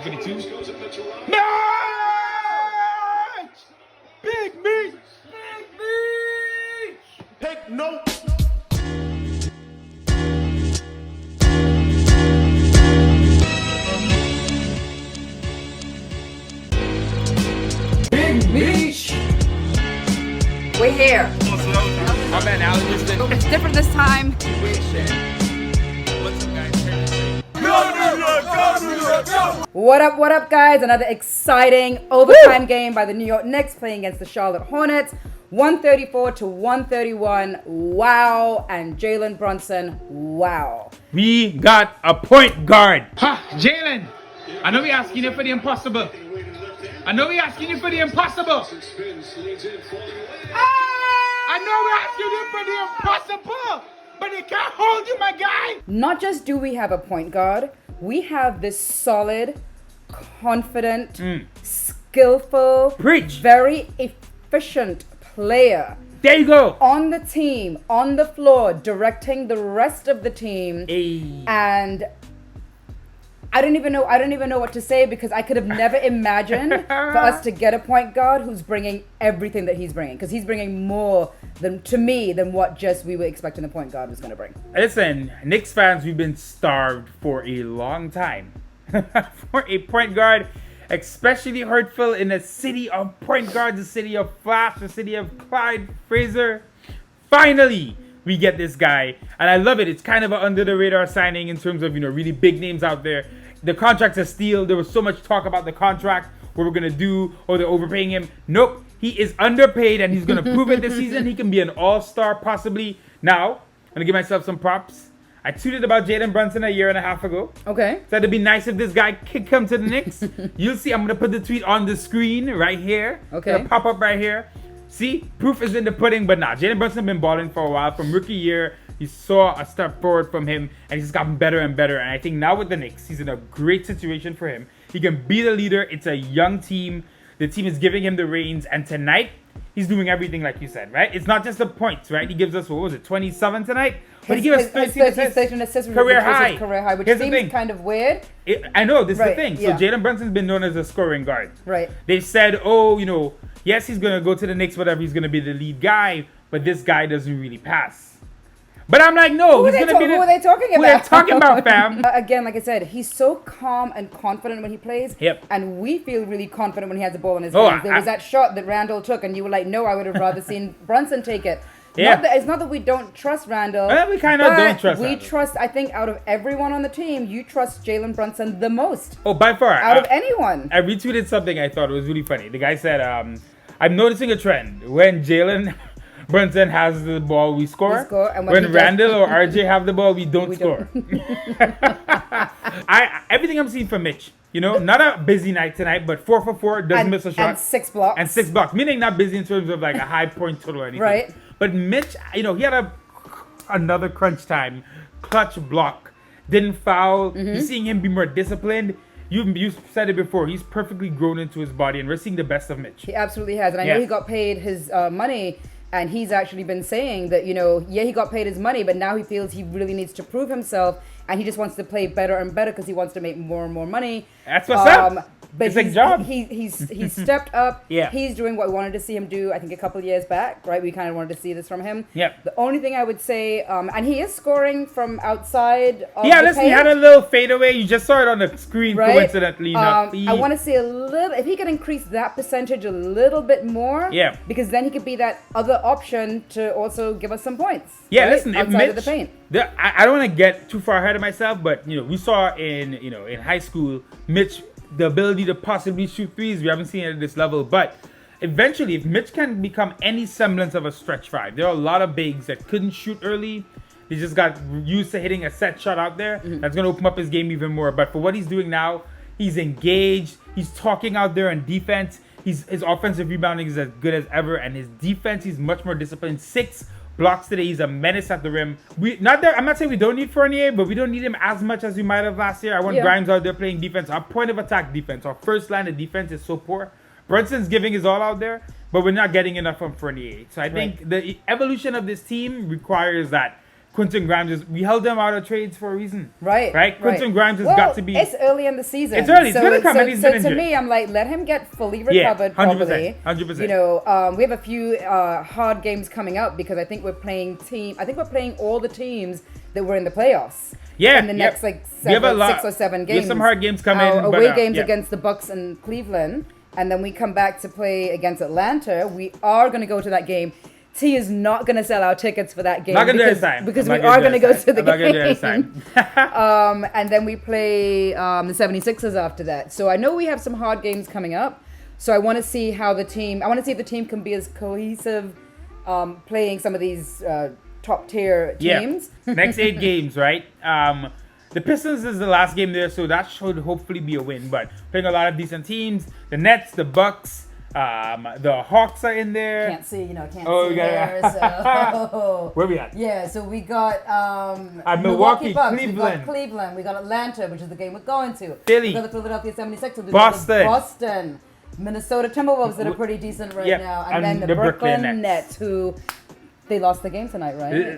for the two. Match! Big Meech! Big Meech! Take note. Big Meech! We're here. I'm at Alan Houston. It's different this time. What's up, guys? What up, guys? Another exciting overtime game by the New York Knicks playing against the Charlotte Hornets. 134 to 131. Wow. And JALEN Brunson. Wow. We got a point guard. Ha, JALEN. I know we're asking you for the impossible. I know we're asking you for the impossible. I know we're asking you for the impossible, but they can't hold you, my guy. Not just do we have a point guard, we have this solid, confident, skillful, very efficient player. There you go. On the team, on the floor, directing the rest of the team. Hey. And I don't even know what to say, because I could have never imagined for us to get a point guard who's bringing everything that he's bringing, because he's bringing more than what just we were expecting the point guard was going to bring. Listen, Knicks fans, we've been starved for a long time for a point guard, especially hurtful in a city of point guards, the city of Flash, the city of Clyde Frazier. Finally, we get this guy, and I love it. It's kind of an under the radar signing in terms of, really big names out there. The contract's a steal. There was so much talk about the contract, what we're gonna do, or they're overpaying him. Nope, he is underpaid, and he's gonna prove it this season. He can be an all-star possibly. Now, I'm gonna give myself some props. I tweeted about JALEN Brunson a year and a half ago. Okay. Said it'd be nice if this guy could come to the Knicks. You'll see. I'm gonna put the tweet on the screen right here. Okay. It'll pop up right here. See, proof is in the pudding, but nah, JALEN Brunson been balling for a while. From rookie year, you saw a step forward from him, and he's gotten better and better. And I think now with the Knicks, he's in a great situation for him. He can be the leader. It's a young team. The team is giving him the reins, and tonight, he's doing everything like you said, right? It's not just the points, right? He gives us, 27 tonight? But he gave us 13 assists, career high, which Here's seems kind of weird. I know, this is the thing. Yeah. So JALEN Brunson's been known as a scoring guard. Right. They said, yes, he's going to go to the Knicks, whatever, he's going to be the lead guy, but this guy doesn't really pass. But I'm like, no, he's going to be who are they talking about? Who are they talking about, fam? Again, like I said, he's so calm and confident when he plays. Yep. And we feel really confident when he has the ball in his hands. There was that shot that Randall took, and you were like, no, I would have rather seen Brunson take it. Yeah. It's not that we don't trust Randall. We kind of don't trust Randall. Trust, I think, out of everyone on the team, you trust JALEN Brunson the most. Oh, by far. Out of anyone. I retweeted something I thought was really funny. The guy said, I'm noticing a trend. When JALEN Brunson has the ball, we score. And when Randall or RJ have the ball, we don't score. Everything I'm seeing from Mitch, not a busy night tonight, but 4 for 4, doesn't miss a shot. And 6 blocks. And 6 blocks, meaning not busy in terms of like a high point total or anything. Right. But Mitch, he had another crunch time, clutch block, didn't foul. You're seeing him be more disciplined. You said it before. He's perfectly grown into his body, and we're seeing the best of Mitch. He absolutely has. And I know he got paid his money, and he's actually been saying that, he got paid his money, but now he feels he really needs to prove himself, and he just wants to play better and better because he wants to make more and more money. That's what's up. But it's a job. He's stepped up. Yeah. He's doing what we wanted to see him do, I think, a couple of years back, right? We kind of wanted to see this from him. Yep. The only thing I would say, and he is scoring from outside of the listen, he had a little fadeaway. You just saw it on the screen, right? Coincidentally enough. I want to see a little, if he can increase that percentage a little bit more, because then he could be that other option to also give us some points. Yeah, right? listen, if outside Mitch, of the paint. I don't want to get too far ahead of myself, but we saw in high school, Mitch, the ability to possibly shoot threes. We haven't seen it at this level, but eventually, if Mitch can become any semblance of a stretch five, there are a lot of bigs that couldn't shoot early. He just got used to hitting a set shot out there. That's going to open up his game even more. But for what he's doing now, he's engaged. He's talking out there on defense. His offensive rebounding is as good as ever, and his defense, he's much more disciplined. 6 blocks today. He's a menace at the rim. I'm not saying we don't need Fournier, but we don't need him as much as we might have last year. I want Grimes out there playing defense. Our point of attack defense, our first line of defense is so poor. Brunson's giving his all out there, but we're not getting enough from Fournier. So I think the evolution of this team requires that Quentin Grimes we held them out of trades for a reason. Right. Quentin Grimes has well, got to be. It's early in the season. It's early. It's gonna come, and he's been to injured. me, I'm like, let him get fully recovered. 100%. 100%. You know, we have a few hard games coming up because I think we're playing all the teams that were in the playoffs. Yeah. In the next like 6 or 7 games. We have some hard games coming. Away games against the Bucks and Cleveland, and then we come back to play against Atlanta. We are going to go to that game. T is not going to sell our tickets for that game because we are going to go to the game. And then we play the 76ers after that. So I know we have some hard games coming up. So I want to see how the team if the team can be as cohesive playing some of these top tier teams. Next 8 games, right? The Pistons is the last game there, so that should hopefully be a win. But playing a lot of decent teams. The Nets, the Bucks, the Hawks are in there. Can't see there. So. Where we at? Yeah, so we got Milwaukee, Bucks, Cleveland. We got Cleveland, we got Atlanta, which is the game we're going to. Philly. We got the Philadelphia 76ers. Boston. Minnesota Timberwolves that are pretty decent right now. And then the Brooklyn Nets, who they lost the game tonight, right?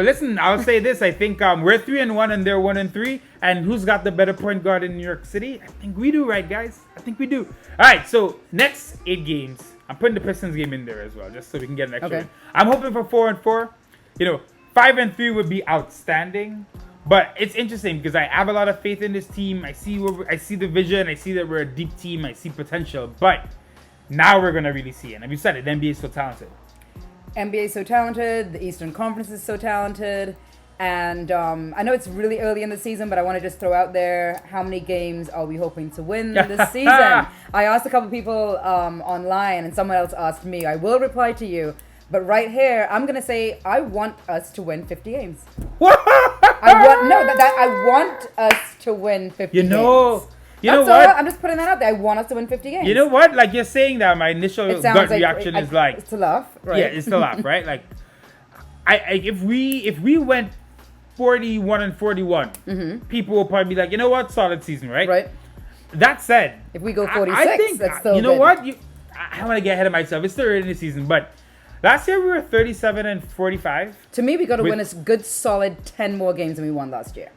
Listen, I'll say this. I think we're 3-1 and they're 1-3. And who's got the better point guard in New York City? I think we do, right, guys? I think we do. All right, so next 8 games. I'm putting the Pistons game in there as well, just so we can get an extra win. I'm hoping for 4-4. 5-3 would be outstanding. But it's interesting because I have a lot of faith in this team. I see the vision. I see that we're a deep team. I see potential. But now we're going to really see it. And you said it, the NBA is so talented. NBA is so talented. The Eastern Conference is so talented. And I know it's really early in the season, but I want to just throw out there, how many games are we hoping to win this season? I asked a couple people online, and someone else asked me. I will reply to you. But right here, I'm going to say I want us to win 50 games. I want us to win 50 games. You know what? I'm just putting that out there. I want us to win 50 games. You know what? Like, you're saying that, my initial gut reaction is like... It's to laugh, right? Yeah, it's to laugh, right? Like, if we went 41-41, people will probably be like, you know what? Solid season, right? Right. That said... If we go 46, I think, that's still you know good. what? I want to get ahead of myself. It's still early in the season, but... Last year we were 37-45. To me, we got to win a good, solid 10 more games than we won last year.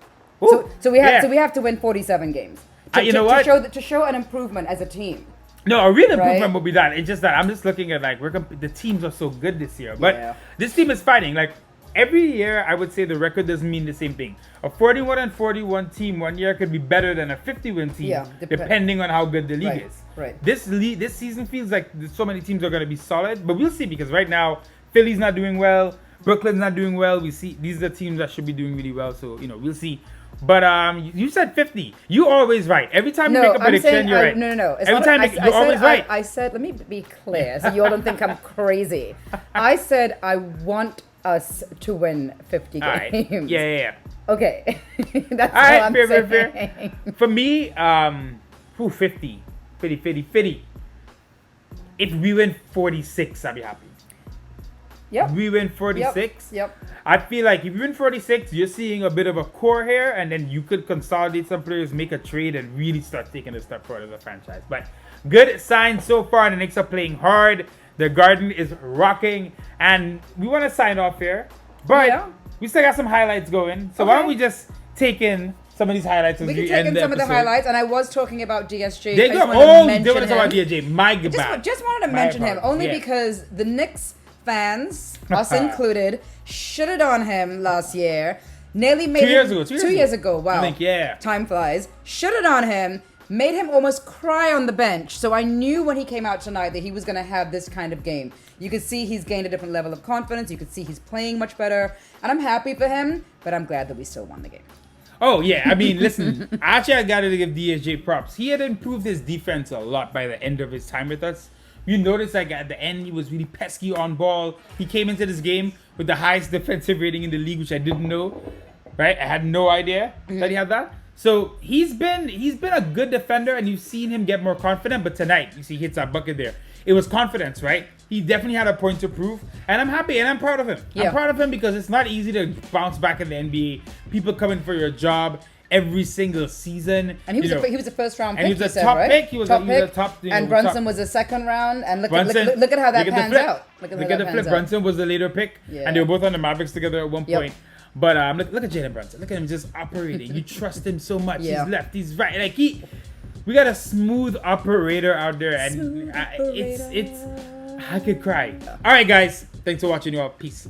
Ooh, so we have to win 47 games. To show an improvement as a team. No, a real improvement will be that. It's just that I'm just looking at the teams are so good this year, but this team is fighting. Like every year, I would say the record doesn't mean the same thing. A 41-41 team one year could be better than a 50-win team, depending on how good the league is. Right. This season feels like so many teams are going to be solid, but we'll see because right now Philly's not doing well, Brooklyn's not doing well. We see these are the teams that should be doing really well, so we'll see. But you said 50. You always right. Every time you make a prediction, you're right. No. Every time you're always right. I said, let me be clear, so you all don't think I'm crazy. I said I want us to win 50 games. Right. Yeah. Okay. That's all all I'm saying. Fair. For me, 50. If we win 46, I'll be happy. Yep. We win 46. Yep. I feel like if you win 46, you're seeing a bit of a core here, and then you could consolidate some players, make a trade, and really start taking a step forward as a franchise. But good signs so far. The Knicks are playing hard. The Garden is rocking, and we want to sign off here, but we still got some highlights going. So why don't we just take in some of these highlights as we can we take end in the some episode. of the highlights, and I was talking about DSJ. They go. Oh, they want to talk about DSJ. My goodbye. Just wanted to mention him only because the Knicks fans, us included, shitted on him last year. Nearly made 2 years ago. Wow. I think, time flies. Shitted on him. Made him almost cry on the bench. So I knew when he came out tonight that he was going to have this kind of game. You could see he's gained a different level of confidence. You could see he's playing much better. And I'm happy for him, but I'm glad that we still won the game. Oh, yeah. I mean, listen, actually, I got to give DSJ props. He had improved his defense a lot by the end of his time with us. You notice, like, at the end, he was really pesky on ball. He came into this game with the highest defensive rating in the league, which I didn't know, right? I had no idea that he had that. So he's been a good defender, and you've seen him get more confident. But tonight, you see, he hits that bucket there. It was confidence, right? He definitely had a point to prove, and I'm happy, and I'm proud of him. Yeah. I'm proud of him because it's not easy to bounce back in the NBA. People coming for your job every single season. And he was a first round pick. And he was a top pick. He was a top. And Brunson was a second round. And look at how that pans out. Look at the flip. Brunson was the later pick, and they were both on the Mavericks together at one point. But look at Jalen Brunson. Look at him just operating. You trust him so much. Yeah. He's left. He's right. Like we got a smooth operator out there, and it's I could cry. All right, guys. Thanks for watching. You all. Peace.